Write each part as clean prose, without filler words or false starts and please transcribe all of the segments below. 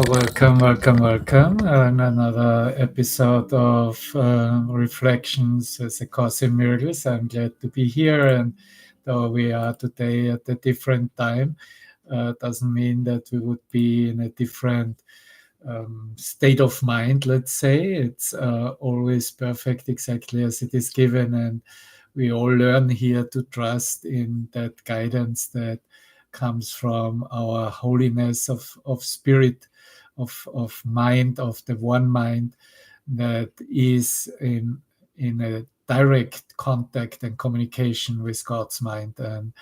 Welcome. Another episode of Reflections as a Course in Miracles. I'm glad to be here, and though we are today at a different time, doesn't mean that we would be in a different state of mind, let's say. It's always perfect exactly as it is given, and we all learn here to trust in that guidance that comes from our holiness of spirit, of mind, of the one mind that is in a direct contact and communication with God's mind. And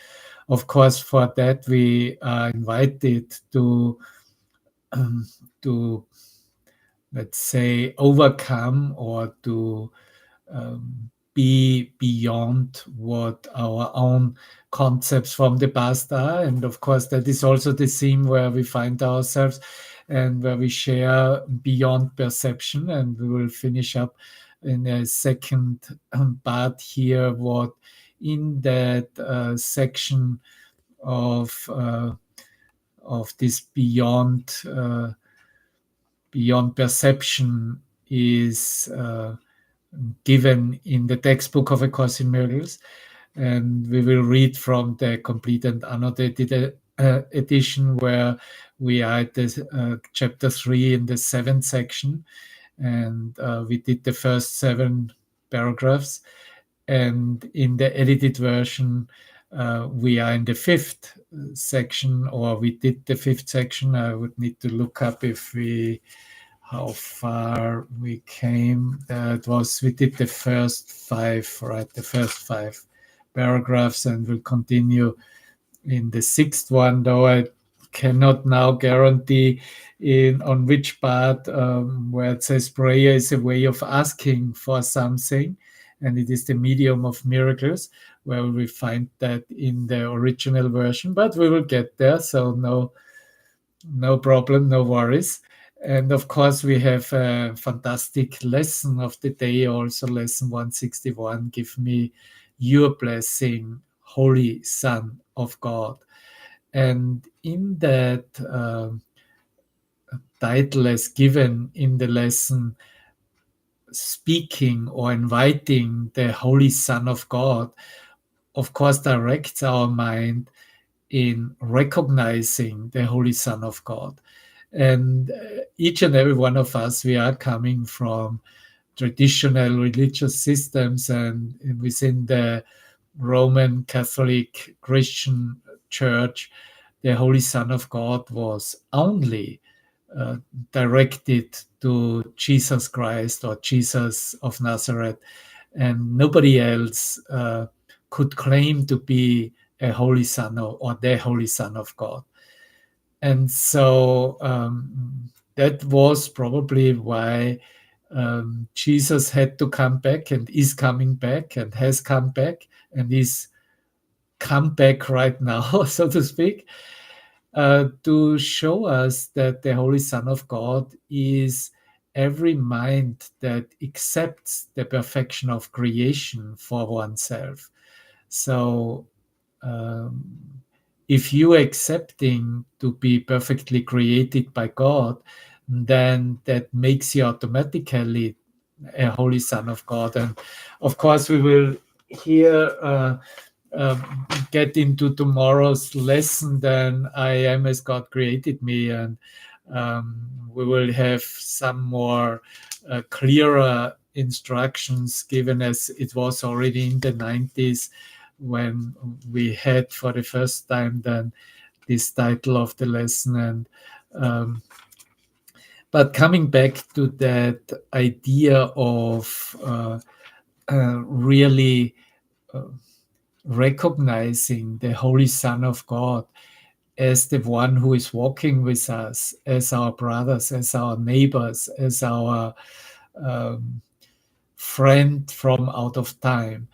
of course, for that we are invited to to, let's say, overcome or to be beyond what our own concepts from the past are. And of course, that is also the theme where we find ourselves and where we share beyond perception. And we will finish up in a second part here, what in that section of this beyond perception is given in the textbook of A Course in Miracles. And we will read from the Complete and Annotated Edition, where we are at chapter 3 in the 7th section. And we did the first 7 paragraphs. And in the edited version, we are in the 5th section, or we did the 5th section. I would need to look up how far we came. We did the first 5, right? The first 5 paragraphs, and we'll continue in the 6th one, though I cannot now guarantee on which part where it says prayer is a way of asking for something, and it is the medium of miracles, where we find that in the original version, but we will get there, so no problem, no worries. And of course, we have a fantastic lesson of the day, also lesson 161, Give Me Your Blessing, Holy Son of God. And in that title as given in the lesson, speaking or inviting the Holy Son of God, of course, directs our mind in recognizing the Holy Son of God. And each and every one of us, we are coming from traditional religious systems, and within the Roman Catholic Christian Church, the Holy Son of God was only directed to Jesus Christ or Jesus of Nazareth, and nobody else could claim to be a Holy Son or the Holy Son of God. And so that was probably why Jesus had to come back, and is coming back, and has come back, and is come back right now, so to speak, to show us that the Holy Son of God is every mind that accepts the perfection of creation for oneself. So if you are accepting to be perfectly created by God, then that makes you automatically a Holy Son of God. And of course, we will here get into tomorrow's lesson, then I am as God created me, and we will have some more clearer instructions given, as it was already in the 90s when we had for the first time then this title of the lesson. And but coming back to that idea of really recognizing the Holy Son of God as the one who is walking with us, as our brothers, as our neighbors, as our friend from out of time.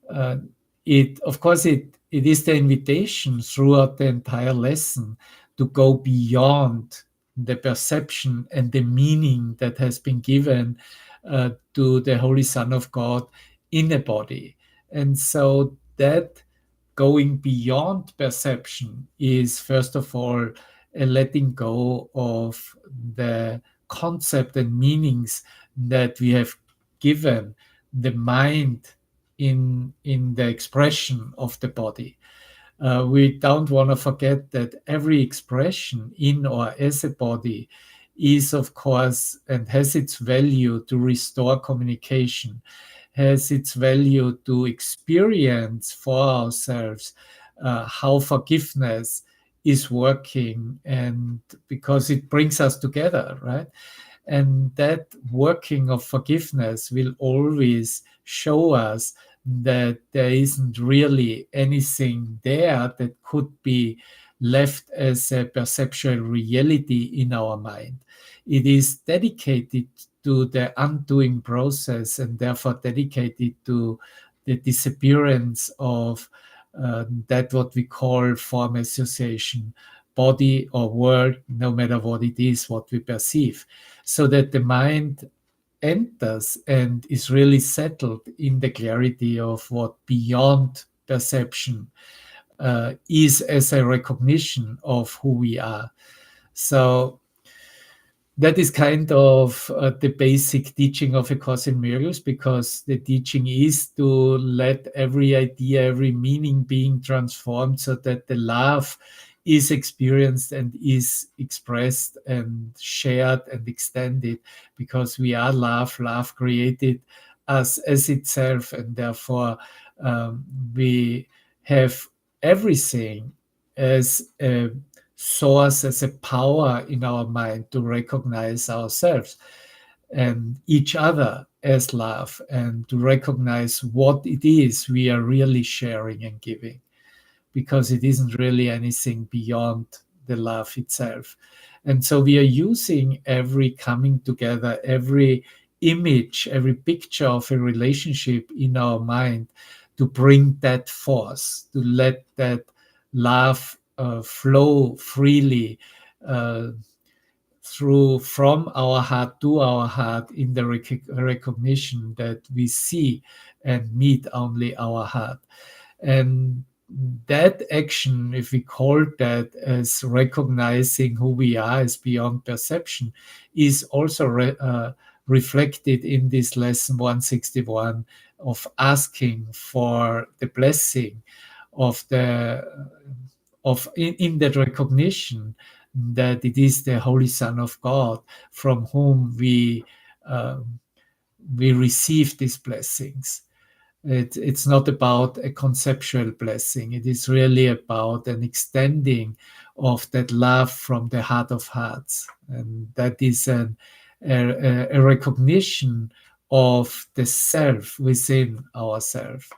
Of course, it is the invitation throughout the entire lesson to go beyond the perception and the meaning that has been given to the Holy Son of God in a body. And so that going beyond perception is, first of all, a letting go of the concept and meanings that we have given the mind in the expression of the body. We don't want to forget that every expression in or as a body is, of course, and has its value to restore communication, has its value to experience for ourselves how forgiveness is working, and because it brings us together, right? And that working of forgiveness will always show us that there isn't really anything there that could be left as a perceptual reality in our mind. It is dedicated to the undoing process, and therefore dedicated to the disappearance of that what we call form association, body or world, no matter what it is, what we perceive, so that the mind enters and is really settled in the clarity of what beyond perception is as a recognition of who we are. So that is kind of the basic teaching of A Course in Miracles, because the teaching is to let every idea, every meaning being transformed so that the love is experienced and is expressed and shared and extended, because we are love. Love created us as itself, and therefore we have everything as a source, as a power in our mind to recognize ourselves and each other as love, and to recognize what it is we are really sharing and giving, because it isn't really anything beyond the love itself. And so we are using every coming together, every image, every picture of a relationship in our mind to bring that force, to let that love flow freely uh, through from our heart to our heart, in the recognition that we see and meet only our heart. And that action, if we call that as recognizing who we are as beyond perception, is also reflected in this lesson 161 of asking for the blessing of the of in that recognition that it is the Holy Son of God from whom we receive these blessings. It's not about a conceptual blessing. It is really about an extending of that love from the heart of hearts. And that is a recognition of the self within ourself.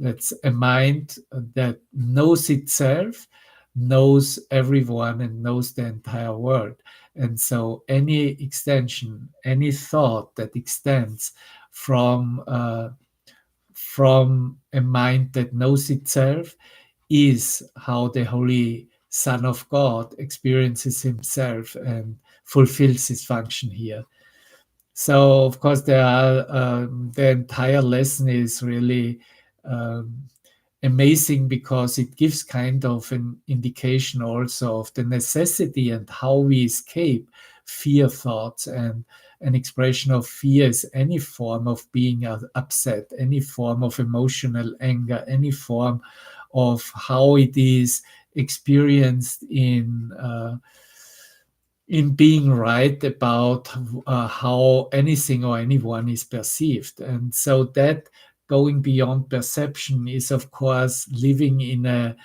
That's a mind that knows itself, knows everyone, and knows the entire world. And so any extension, any thought that extends from a mind that knows itself is how the Holy Son of God experiences himself and fulfills his function here. So, of course, there are the entire lesson is really um, amazing, because it gives kind of an indication also of the necessity and how we escape fear thoughts. And an expression of fear is any form of being upset, any form of emotional anger, any form of how it is experienced in being right about how anything or anyone is perceived. And so that going beyond perception is, of course, living in a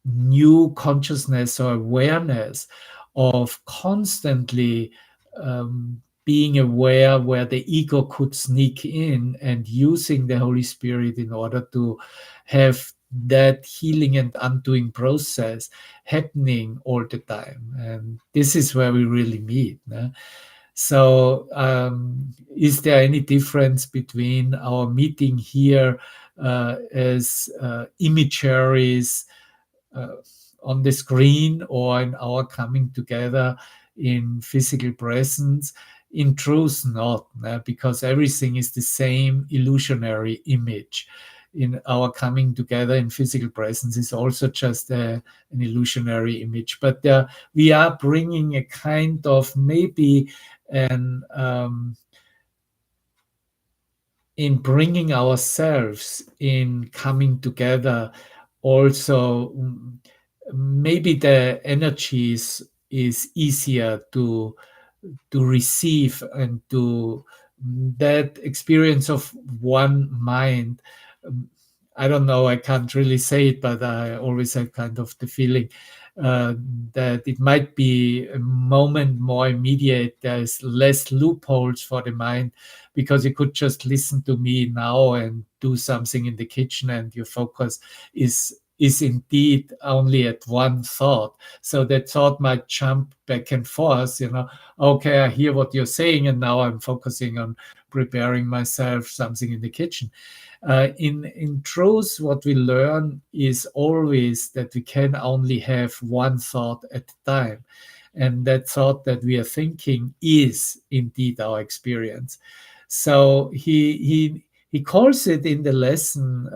new consciousness or awareness of constantly being aware where the ego could sneak in, and using the Holy Spirit in order to have that healing and undoing process happening all the time. And this is where we really meet. So, is there any difference between our meeting here as imageries uh, on the screen, or in our coming together in physical presence? In truth, not, because everything is the same illusionary image. in our coming together in physical presence is also just an illusionary image. But we are bringing a kind of maybe an in bringing ourselves in coming together also maybe the energy is easier to receive, and to that experience of one mind. I don't know, I can't really say it, but I always have kind of the feeling uh, that it might be a moment more immediate. There's less loopholes for the mind, because you could just listen to me now and do something in the kitchen, and your focus is indeed only at one thought. So that thought might jump back and forth, okay, I hear what you're saying, and now I'm focusing on preparing myself something in the kitchen. In truth, what we learn is always that we can only have one thought at a time. And that thought that we are thinking is indeed our experience. So he calls it in the lesson,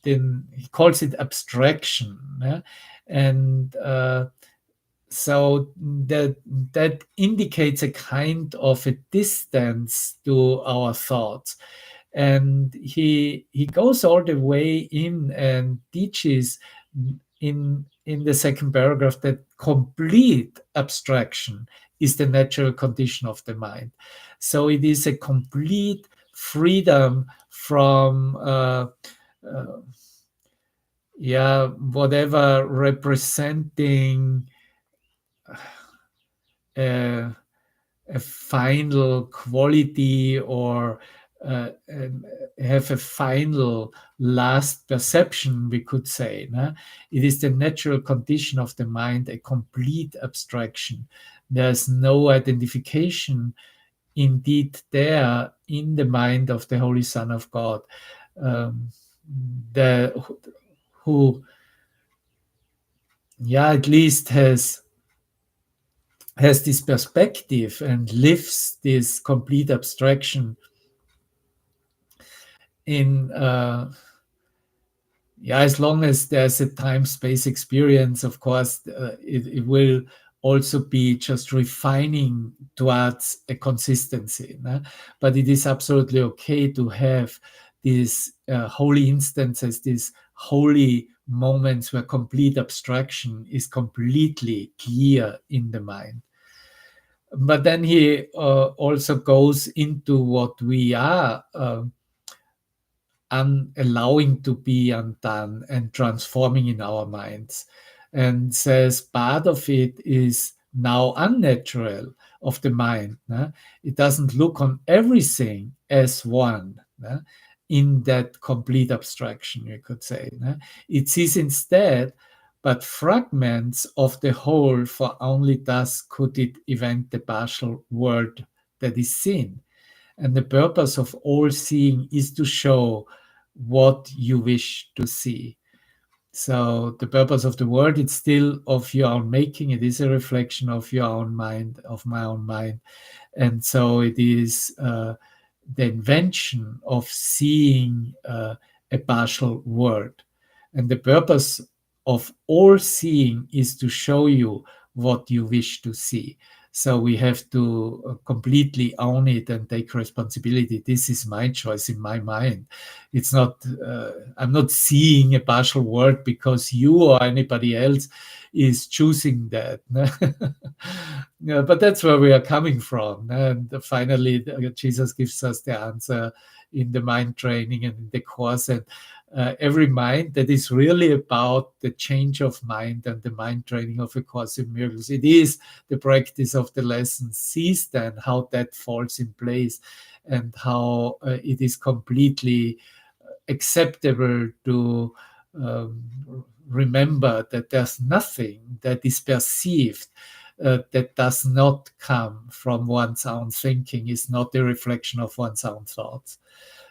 then he calls it abstraction. Yeah? And so that indicates a kind of a distance to our thoughts. And he goes all the way in and teaches in the second paragraph that complete abstraction is the natural condition of the mind. So it is a complete freedom from whatever representing a final quality, or have a final last perception, we could say. It is the natural condition of the mind, a complete abstraction. There's no identification indeed there in the mind of the Holy Son of God, who at least has this perspective and lives this complete abstraction in as long as there's a time-space experience. Of course, it will also be just refining towards a consistency. But it is absolutely okay to have these holy instances, these holy moments where complete abstraction is completely clear in the mind. But then he also goes into what we are allowing to be undone and transforming in our minds, and says part of it is now unnatural of the mind. It doesn't look on everything as one. In that complete abstraction, you could say. It sees instead but fragments of the whole, for only thus could it event the partial world that is seen. And the purpose of all seeing is to show what you wish to see. So the purpose of the world, it's still of your own making. It is a reflection of your own mind, of my own mind. And so it is the invention of seeing a partial world. And the purpose of all seeing is to show you what you wish to see. So we have to completely own it and take responsibility. This is my choice in my mind. It's not, I'm not seeing a partial world because you or anybody else is choosing that. Yeah, but that's where we are coming from. And finally, Jesus gives us the answer in the mind training and in the course. And every mind that is really about the change of mind and the mind training of A Course in Miracles. It is the practice of the lesson. Sees then how that falls in place, and how it is completely acceptable to remember that there's nothing that is perceived that does not come from one's own thinking, is not a reflection of one's own thoughts.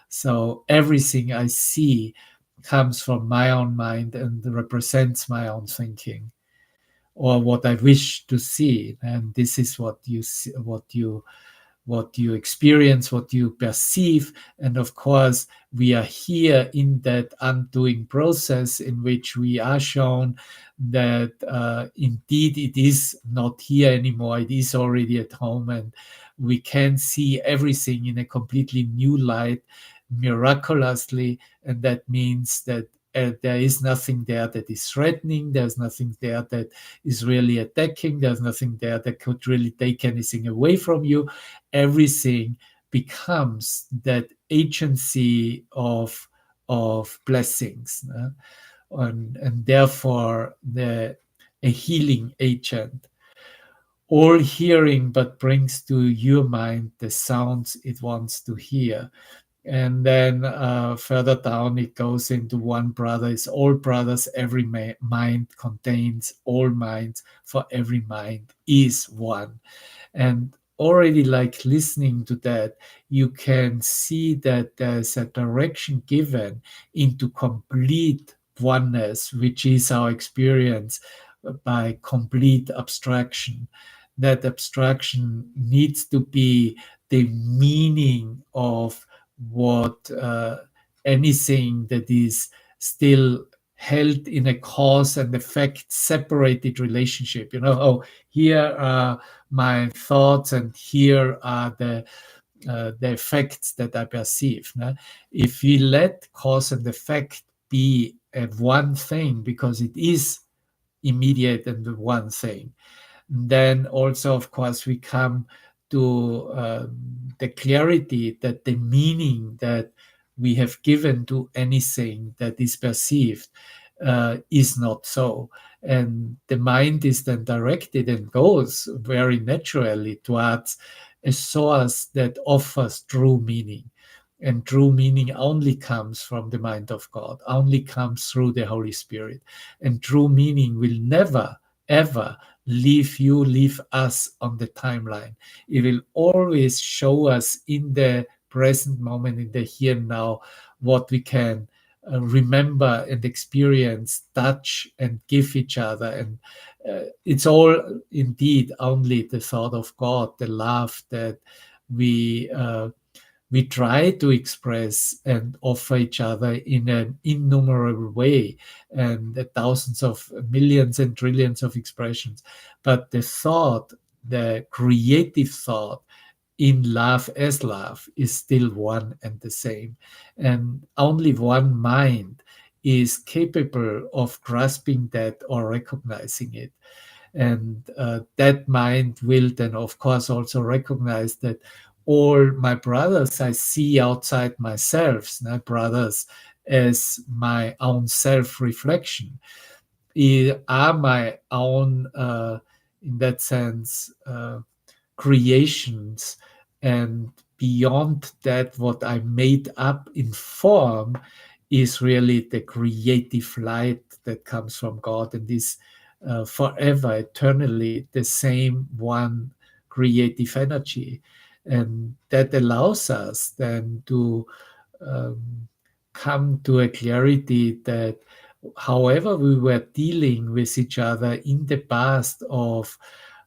So everything I see comes from my own mind and represents my own thinking, or what I wish to see. And this is what you see, what you experience, what you perceive. And of course, we are here in that undoing process in which we are shown that indeed it is not here anymore, it is already at home, and we can see everything in a completely new light miraculously. And that means that there is nothing there that is threatening, there's nothing there that is really attacking, there's nothing there that could really take anything away from you. Everything becomes that agency of blessings, and therefore a healing agent. All hearing but brings to your mind the sounds it wants to hear. And then further down, it goes into one brother is all brothers, every mind contains all minds, for every mind is one. And already, like listening to that, you can see that there's a direction given into complete oneness, which is our experience by complete abstraction. That abstraction needs to be the meaning of what anything that is still held in a cause and effect separated relationship. Oh, here are my thoughts and here are the effects that I perceive. If we let cause and effect be a one thing, because it is immediate and the one thing, then also, of course, we come to the clarity that the meaning that we have given to anything that is perceived is not so. And the mind is then directed and goes very naturally towards a source that offers true meaning. And true meaning only comes from the mind of God, only comes through the Holy Spirit. And true meaning will never, ever leave us on the timeline. It will always show us in the present moment, in the here and now, what we can remember and experience, touch and give each other. And it's all indeed only the thought of God, the love that we try to express and offer each other in an innumerable way, and thousands of millions and trillions of expressions. But the thought, the creative thought in love as love, is still one and the same. And only one mind is capable of grasping that or recognizing it. And that mind will then, of course, also recognize that all my brothers I see outside myself, my brothers as my own self-reflection, are my own, in that sense, creations. And beyond that, what I made up in form is really the creative light that comes from God and is forever, eternally the same one creative energy. And that allows us then to um, come to a clarity that however we were dealing with each other in the past, of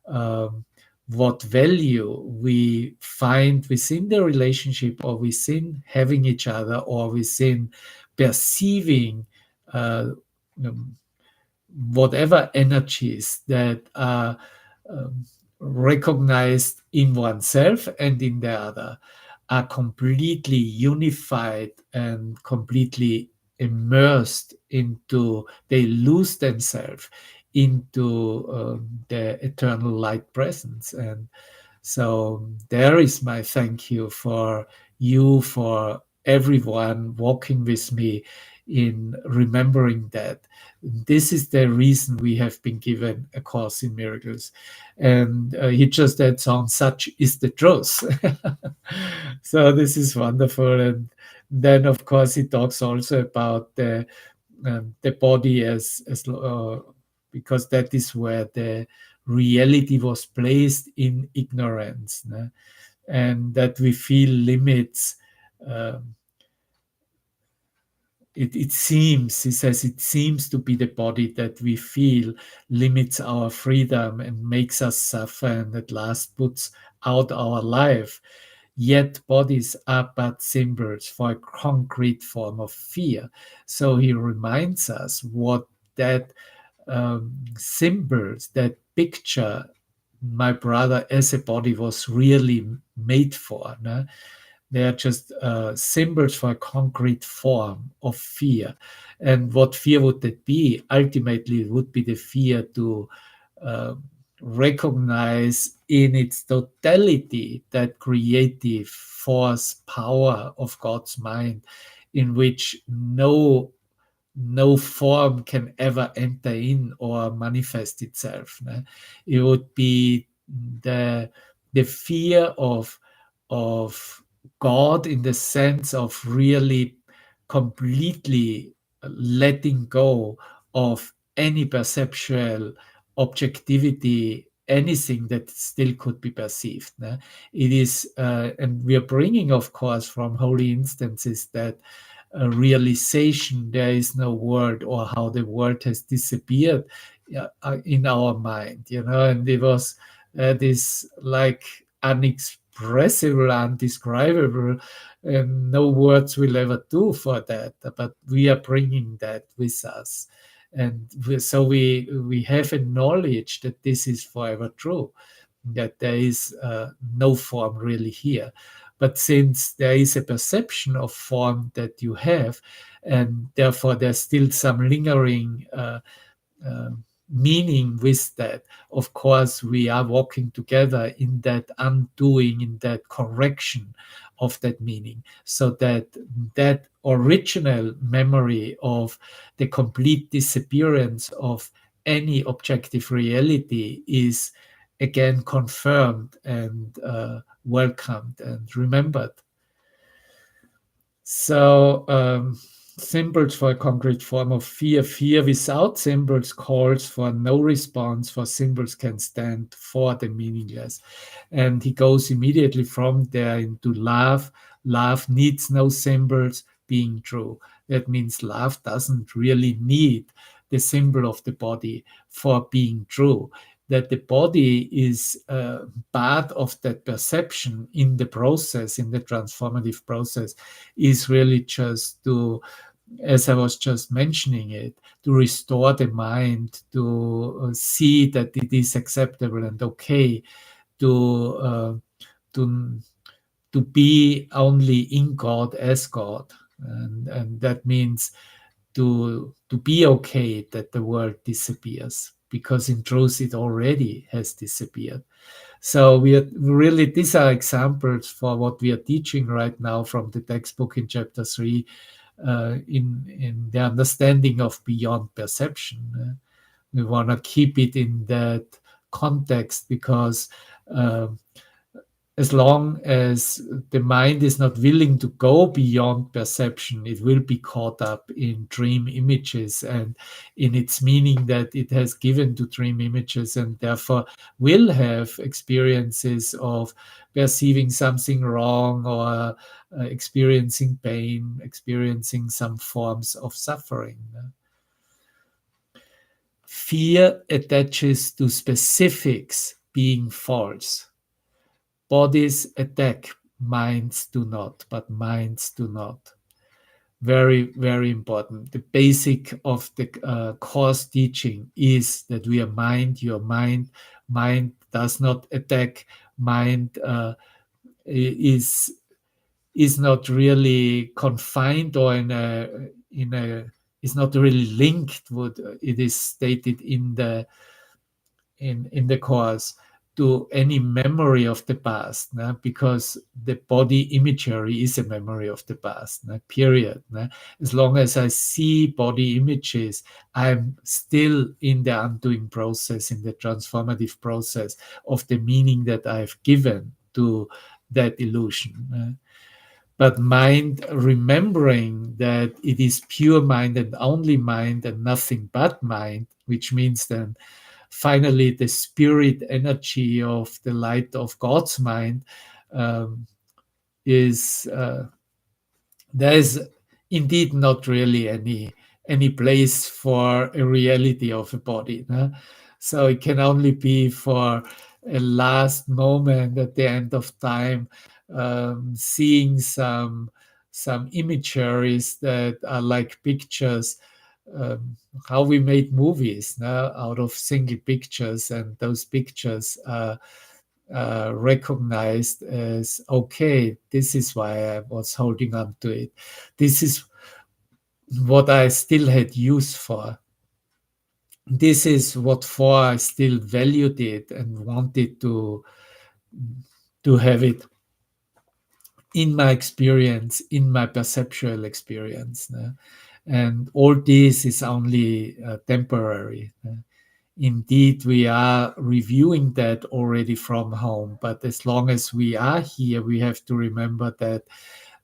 um, what value we find within the relationship or within having each other or within perceiving um, whatever energies that are um, recognized in oneself and in the other, are completely unified and completely immersed into, they lose themselves into the eternal light presence. And so there is my thank you for you, for everyone walking with me in remembering that. This is the reason we have been given A Course in Miracles. And he just adds on, such is the truth. So this is wonderful. And then, of course, he talks also about the body as because that is where the reality was placed in ignorance, and that we feel limits um, it seems, he says, it seems to be the body that we feel limits our freedom and makes us suffer and at last puts out our life. Yet bodies are but symbols for a concrete form of fear. So he reminds us what that symbols, that picture my brother as a body was really made for. No? They are just symbols for a concrete form of fear. And what fear would that be? Ultimately, it would be the fear to uh, recognize in its totality that creative force, power of God's mind, in which no form can ever enter in or manifest itself. Ne? It would be the the fear of God in the sense of really completely letting go of any perceptual objectivity, anything that still could be perceived. Ne? It is, and we are bringing, of course, from holy instances that realization there is no word, or how the word has disappeared in our mind, and it was this like unexpressible, undescribable, and no words will ever do for that, but we are bringing that with us, and so we have a knowledge that this is forever true, that there is no form really here. But since there is a perception of form that you have, and therefore there's still some lingering uh, meaning with that, of course, we are walking together in that undoing, in that correction of that meaning, so that that original memory of the complete disappearance of any objective reality is again confirmed and welcomed and remembered. So, symbols for a concrete form of fear. Fear without symbols calls for no response, for symbols can stand for the meaningless. And he goes immediately from there into love. Love needs no symbols, being true. That means love doesn't really need the symbol of the body for being true. That the body is part of that perception in the process, in the transformative process, is really just to, as I was just mentioning it, to restore the mind, to see that it is acceptable and okay to to to be only in God as God, and that means to be okay that the world disappears, because in truth it already has disappeared. So we are really, these are examples for what we are teaching right now from the textbook in chapter 3, in the understanding of beyond perception. We want to keep it in that context, because uh, as long as the mind is not willing to go beyond perception, it will be caught up in dream images and in its meaning that it has given to dream images, and therefore will have experiences of perceiving something wrong, or experiencing pain, experiencing some forms of suffering. Fear attaches to specifics being false. Bodies attack, minds do not, but minds do not. Very, very important. The basic of the course teaching is that we are mind, your mind. Mind does not attack. Mind is not really confined, or in a is not really linked. What it is stated in the course, to any memory of the past, because the body imagery is a memory of the past, period. As long as I see body images, I'm still in the undoing process, in the transformative process of the meaning that I've given to that illusion. But mind, remembering that it is pure mind and only mind and nothing but mind, which means then finally the spirit energy of the light of God's mind, um, is there is indeed not really any place for a reality of a body. No? So it can only be for a last moment at the end of time, seeing some imageries that are like pictures, how we made movies, no? Out of single pictures, and those pictures are recognized as, okay, this is why I was holding on to it. This is what I still had use for. This is what for I still valued it and wanted to have it in my experience, in my perceptual experience. And all this is only temporary. Indeed, we are reviewing that already from home, but as long as we are here, we have to remember that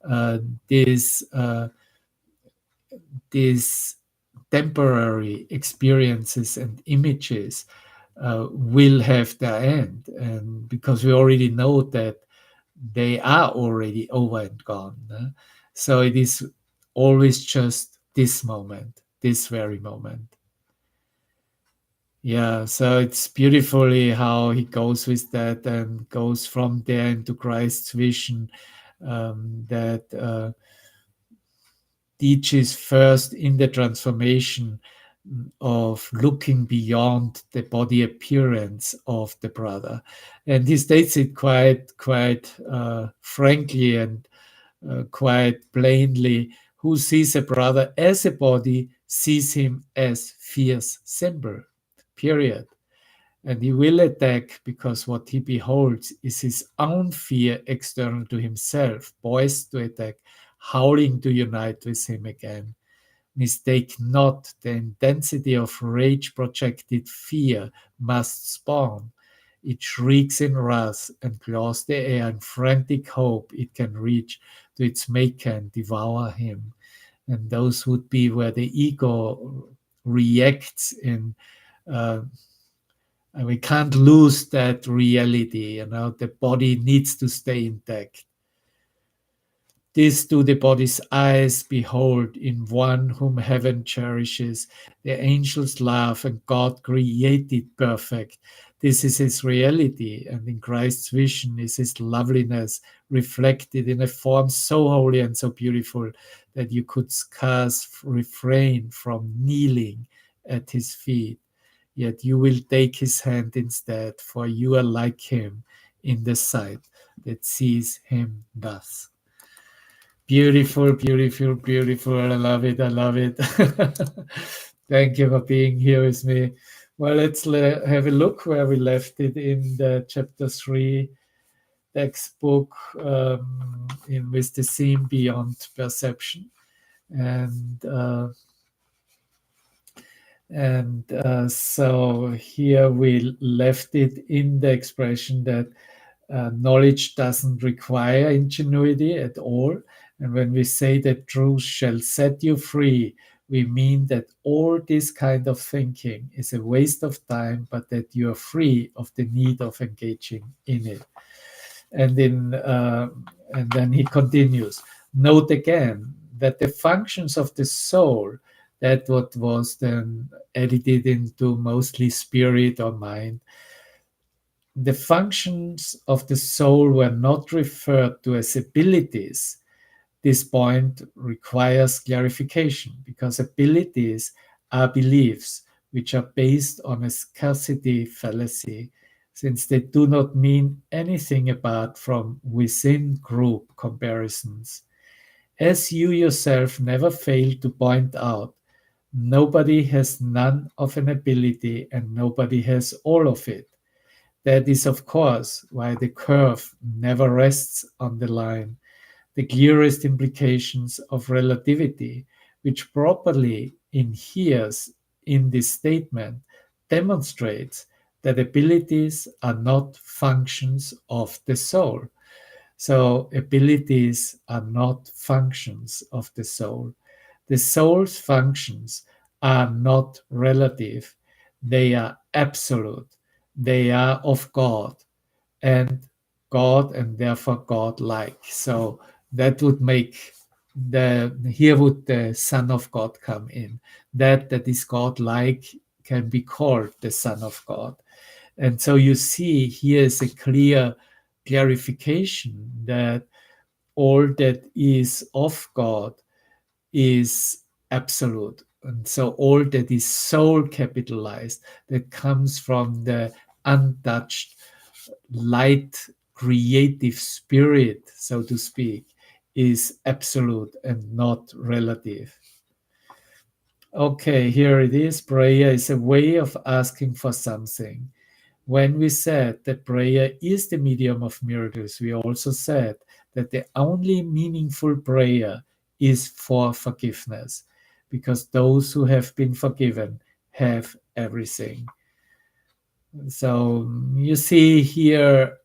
uh, this these temporary experiences and images will have their end, and because we already know that they are already over and gone. So it is always just this moment, this very moment. Yeah, so it's beautifully how he goes with that and goes from there into Christ's vision, that teaches first in the transformation of looking beyond the body appearance of the brother. And he states it quite frankly and quite plainly. Who sees a brother as a body sees him as fierce symbol, period. And he will attack because what he beholds is his own fear external to himself, poised to attack, howling to unite with him again. Mistake not, the intensity of rage projected fear must spawn. It shrieks in wrath and claws the air in frantic hope it can reach to its maker and devour him. And those would be where the ego reacts in. And we can't lose that reality. The body needs to stay intact. This do the body's eyes behold in one whom heaven cherishes. The angels laugh and God created perfect. This is his reality, and in Christ's vision is his loveliness reflected in a form so holy and so beautiful that you could scarce refrain from kneeling at his feet. Yet you will take his hand instead, for you are like him in the sight that sees him thus. Beautiful, beautiful, beautiful. I love it. I love it. Thank you for being here with me. Well, let's have a look where we left it in the chapter 3 textbook, in with the theme Beyond Perception. And so here we left it in the expression that knowledge doesn't require ingenuity at all. And when we say that truth shall set you free, we mean that all this kind of thinking is a waste of time, but that you are free of the need of engaging in it. And then he continues. Note again that the functions of the soul, that what was then edited into mostly spirit or mind, the functions of the soul were not referred to as abilities. This point requires clarification because abilities are beliefs which are based on a scarcity fallacy, since they do not mean anything apart from within group comparisons. As you yourself never fail to point out, nobody has none of an ability and nobody has all of it. That is, of course, why the curve never rests on the line, the clearest implications of relativity, which properly inheres in this statement, demonstrates that abilities are not functions of the soul. So, abilities are not functions of the soul. The soul's functions are not relative, they are absolute, they are of God, and God, and therefore God like. So that would make here would the Son of God come in. That is God-like can be called the Son of God. And so you see here is a clear clarification that all that is of God is absolute. And so all that is soul capitalized, that comes from the untouched light creative spirit, so to speak, is absolute and not relative. Okay, here it is. Prayer is a way of asking for something. When we said that prayer is the medium of miracles, we also said that the only meaningful prayer is for forgiveness, because those who have been forgiven have everything. So you see here,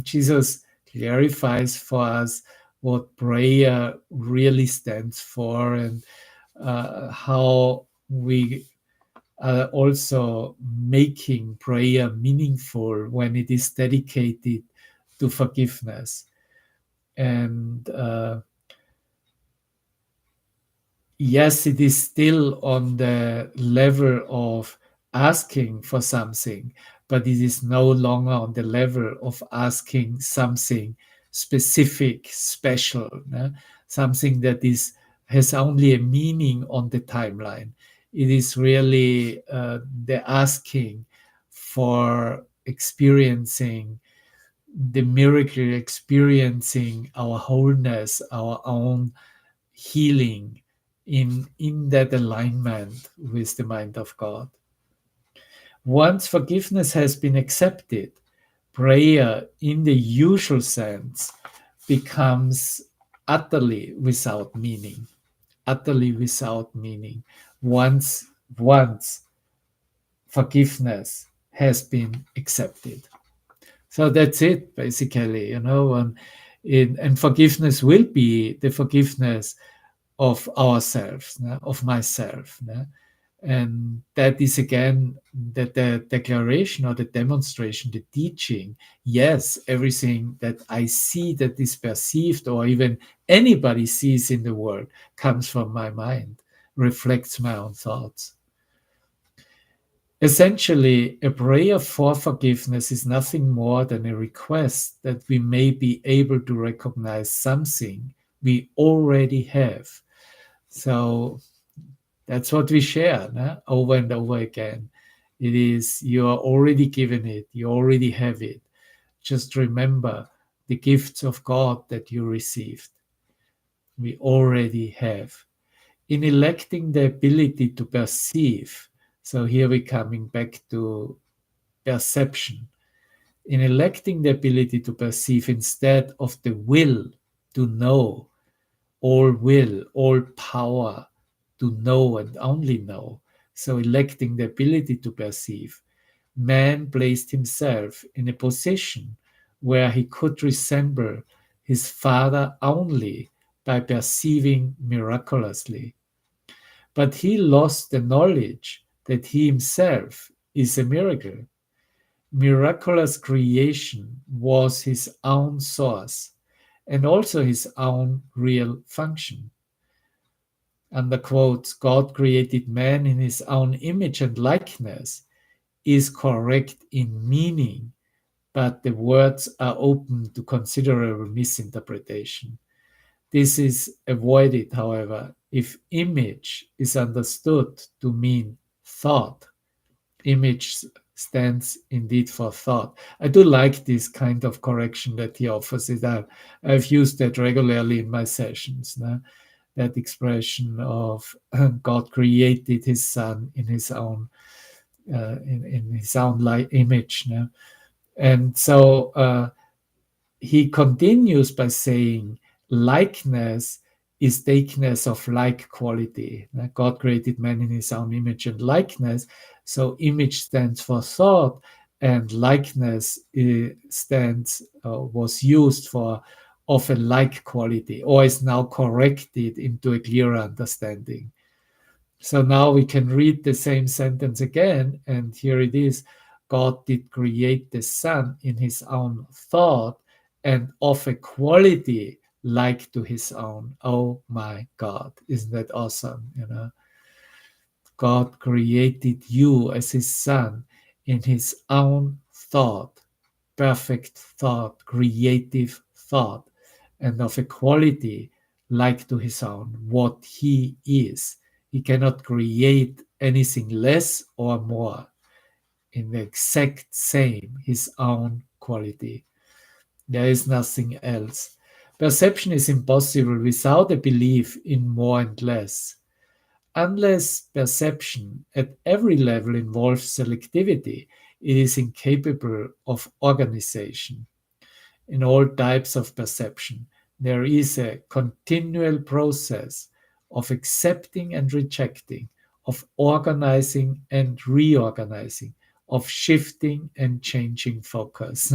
Jesus clarifies for us what prayer really stands for, and how we are also making prayer meaningful when it is dedicated to forgiveness. And yes, it is still on the level of asking for something, but it is no longer on the level of asking something specific, special, something that has only a meaning on the timeline. It is really the asking for experiencing the miracle, experiencing our wholeness, our own healing in that alignment with the mind of God. Once forgiveness has been accepted, prayer in the usual sense becomes utterly without meaning. Utterly without meaning. Once forgiveness has been accepted. So that's it, basically, and forgiveness will be the forgiveness of ourselves, of myself. And that is again the declaration or the demonstration, the teaching. Yes, everything that I see that is perceived or even anybody sees in the world comes from my mind, reflects my own thoughts. Essentially, a prayer for forgiveness is nothing more than a request that we may be able to recognize something we already have. So that's what we share over and over again. It is, you are already given it, you already have it. Just remember the gifts of God that you received. We already have. In electing the ability to perceive, so here we're coming back to perception. In electing the ability to perceive instead of the will to know, all power to know and only know. So electing the ability to perceive, man placed himself in a position where he could resemble his father only by perceiving miraculously. But he lost the knowledge that he himself is a miracle. Miraculous creation was his own source and also his own real function. And the quote, God created man in his own image and likeness, is correct in meaning, but the words are open to considerable misinterpretation. This is avoided, however, if image is understood to mean thought. Image stands indeed for thought. I do like this kind of correction that he offers it out. I've used that regularly in my sessions. That expression of God created his son in his own in his own image. And so he continues by saying, likeness is takeness of like quality. God created man in his own image and likeness. So image stands for thought, and likeness was used for of a like quality, or is now corrected into a clearer understanding. So now we can read the same sentence again, and here it is. God did create the Son in his own thought and of a quality like to his own. Oh my God, isn't that awesome? God created you as his son in his own thought, perfect thought, creative thought, and of a quality like to his own, what he is. He cannot create anything less or more, in the exact same, his own quality. There is nothing else. Perception is impossible without a belief in more and less. Unless perception at every level involves selectivity, it is incapable of organization. In all types of perception, there is a continual process of accepting and rejecting, of organizing and reorganizing, of shifting and changing focus.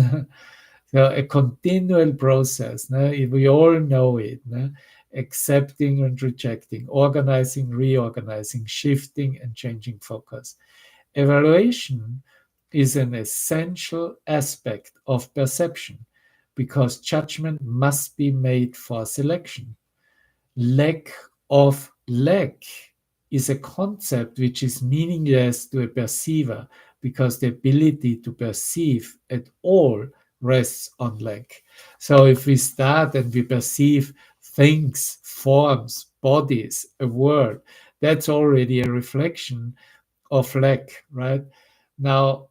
So a continual process. No? We all know it. No? Accepting and rejecting, organizing, reorganizing, shifting and changing focus. Evaluation is an essential aspect of perception because judgment must be made for selection. Lack is a concept which is meaningless to a perceiver because the ability to perceive at all rests on lack. So if we start and we perceive things, forms, bodies, a world, that's already a reflection of lack, right? Now,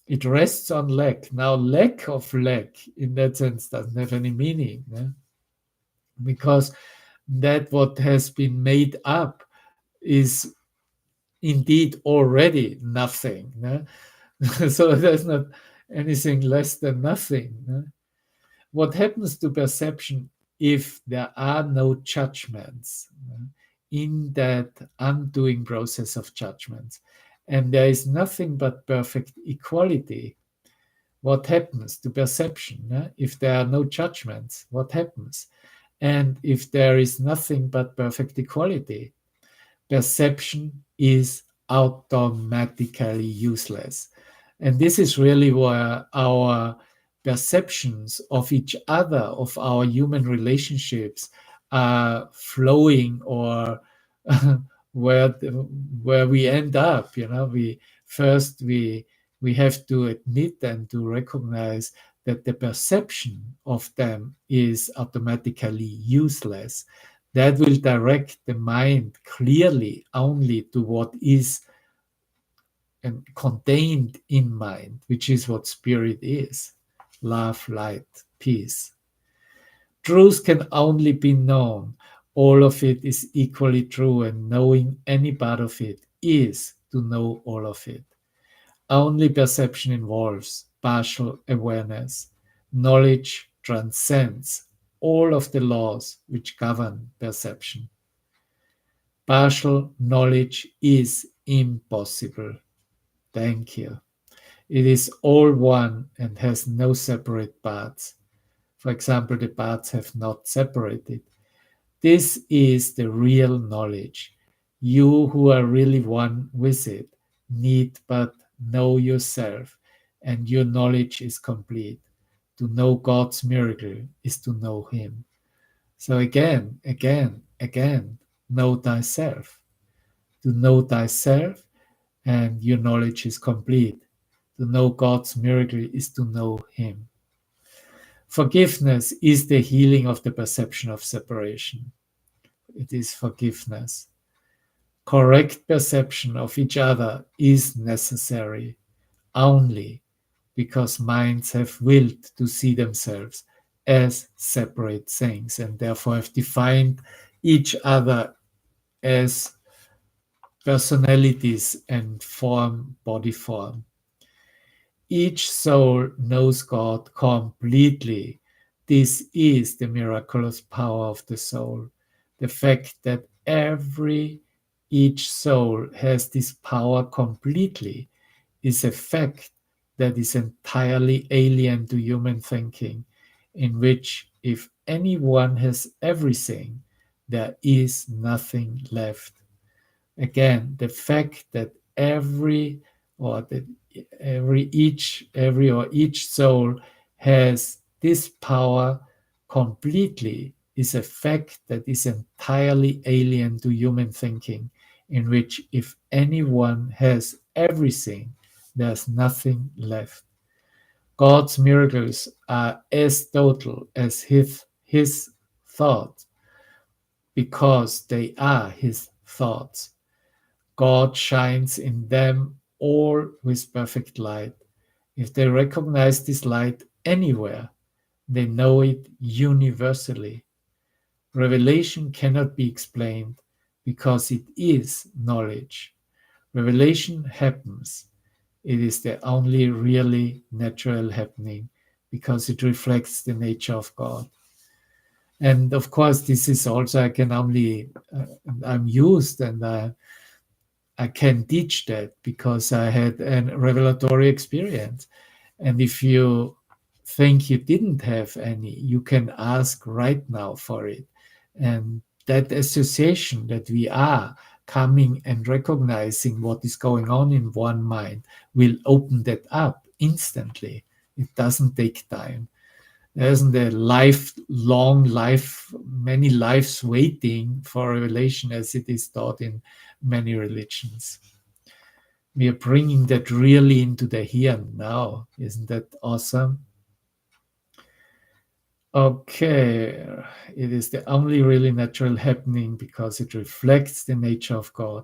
it rests on lack. Now, lack of lack in that sense doesn't have any meaning, because that what has been made up is indeed already nothing. So there's not anything less than nothing. What happens to perception if there are no judgments in that undoing process of judgments, and there is nothing but perfect equality? What happens to perception if there are no judgments? What happens? And if there is nothing but perfect equality, perception is automatically useless. And this is really where our perceptions of each other, of our human relationships, are flowing, or where where we end up. We have to admit and to recognize that the perception of them is automatically useless. That will direct the mind clearly only to what is contained in mind, which is what spirit is: love, light, peace. Truth can only be known. All of it is equally true, and knowing any part of it is to know all of it. Only perception involves partial awareness. Knowledge transcends all of the laws which govern perception. Partial knowledge is impossible. Thank you. It is all one and has no separate parts. For example, the parts have not separated. This is the real knowledge. You who are really one with it need but know yourself, and your knowledge is complete. To know God's miracle is to know Him. So again, know thyself. To know thyself, and your knowledge is complete. To know God's miracle is to know Him. Forgiveness is the healing of the perception of separation. It is forgiveness. Correct perception of each other is necessary only because minds have willed to see themselves as separate things, and therefore have defined each other as personalities and form, body form. Each soul knows God completely. This is the miraculous power of the soul. The fact that each soul has this power completely is a fact that is entirely alien to human thinking, in which if anyone has everything, there is nothing left. Again, the fact that each soul has this power Completely is a fact that is entirely alien to human thinking, in which if anyone has everything, there's nothing left. God's miracles are as total as his thoughts because they are his thoughts. God shines in them all with perfect light. If they recognize this light anywhere, they know it universally. Revelation cannot be explained because it is knowledge. Revelation happens. It is the only really natural happening because it reflects the nature of God. And of course, this is also, I can only, I'm used and I can teach that because I had a revelatory experience. And if you think you didn't have any, you can ask right now for it. And that association that we are coming and recognizing what is going on in one mind will open that up instantly. It doesn't take time. There isn't a lifelong life, many lives waiting for revelation as it is taught in many religions. We are bringing that really into the here and now. Isn't that awesome? Okay, it is the only really natural happening because it reflects the nature of God.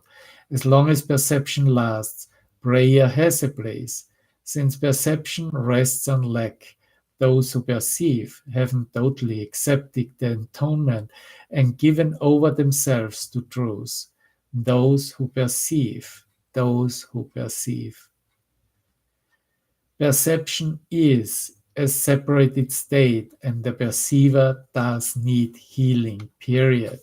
As long as perception lasts, prayer has a place. Since perception rests on lack, those who perceive haven't totally accepted the atonement and given over themselves to truth. Those who perceive, those who perceive. Perception is a separated state, and the perceiver does need healing, period.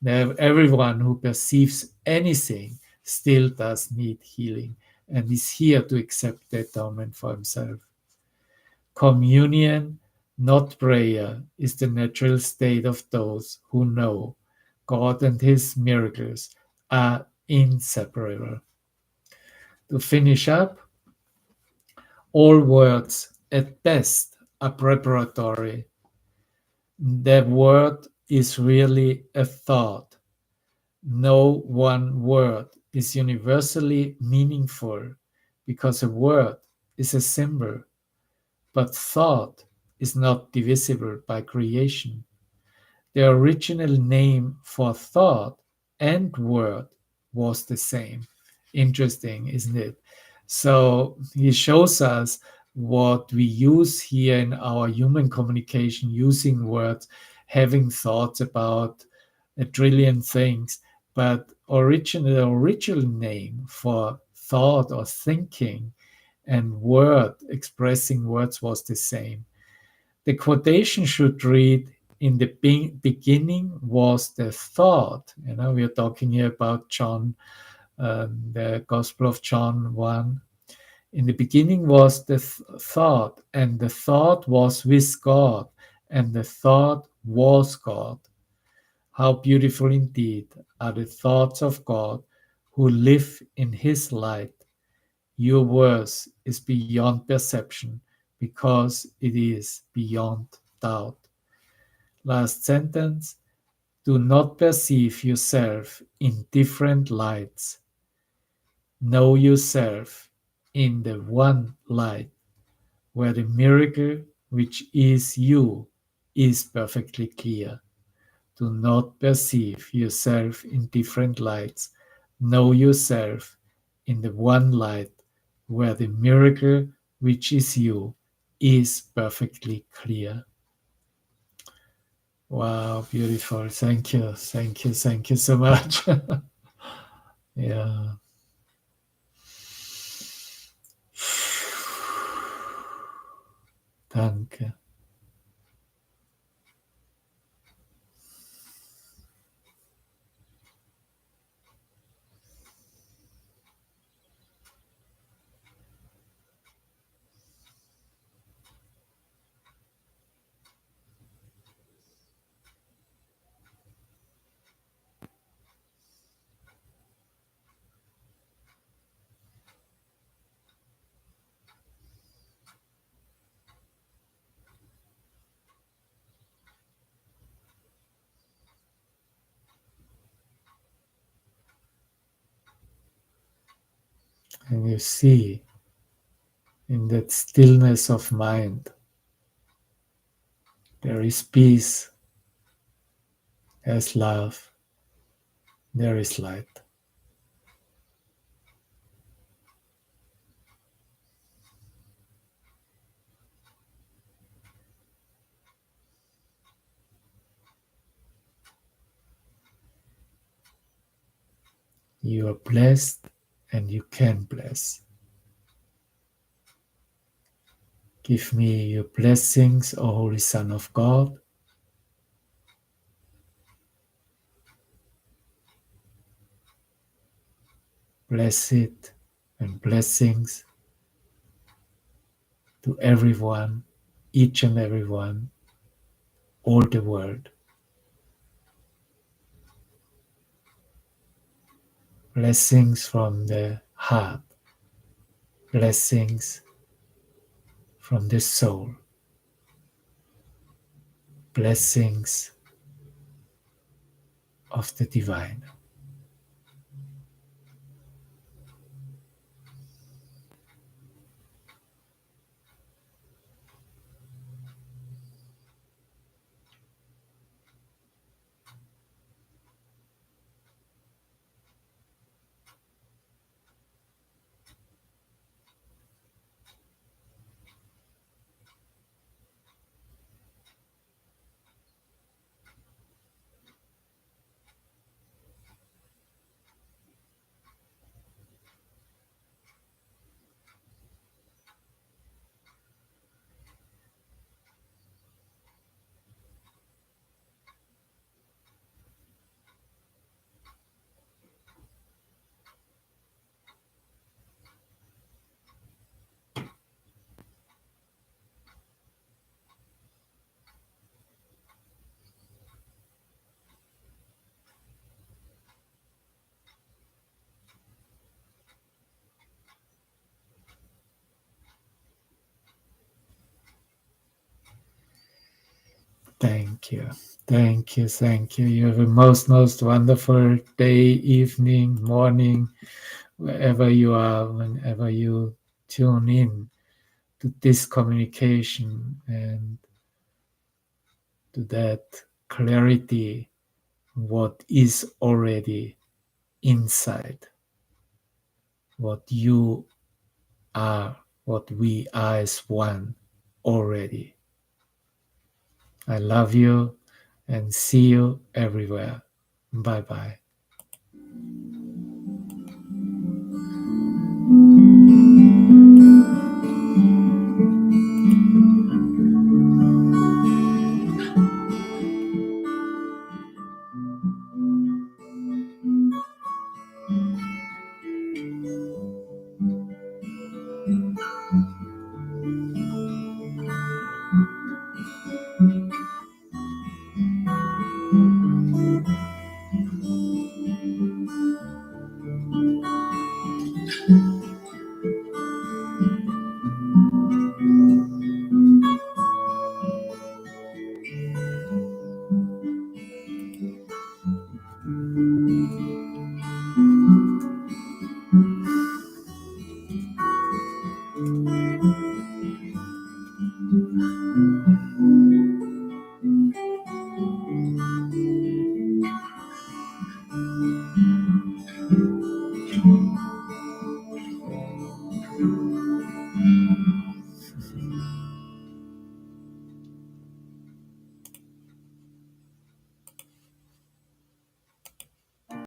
Now, everyone who perceives anything still does need healing and is here to accept the atonement for himself. Communion, not prayer, is the natural state of those who know God and his miracles are inseparable. To finish up, all words at best are preparatory. The word is really a thought. No one word is universally meaningful because a word is a symbol, but thought is not divisible by creation. The original name for thought and word was the same. Interesting, isn't it? So he shows us what we use here in our human communication, using words, having thoughts about a trillion things, but the original name for thought or thinking and word expressing words was the same. The quotation should read, in the beginning was the thought. We are talking here about John, the Gospel of John 1. In the beginning was the thought, and the thought was with God, and the thought was God. How beautiful indeed are the thoughts of God who live in his light. Your worth is beyond perception because it is beyond doubt. Last sentence. Do not perceive yourself in different lights. Know yourself in the one light where the miracle which is you is perfectly clear. Do not perceive yourself in different lights. Know yourself in the one light where the miracle which is you is perfectly clear. Wow, beautiful. Thank you. Thank you. Thank you so much. Ja. Danke. And you see in that stillness of mind, there is peace, there's love, there is light. You are blessed and you can bless. Give me your blessings, O Holy Son of God. Bless it and blessings to everyone, each and everyone, all the world. Blessings from the heart, blessings from the soul, blessings of the divine. Thank you. Thank you. Thank you. You have a most wonderful day, evening, morning, wherever you are, whenever you tune in to this communication and to that clarity, what is already inside, what you are, what we are as one already. I love you and see you everywhere. Bye bye.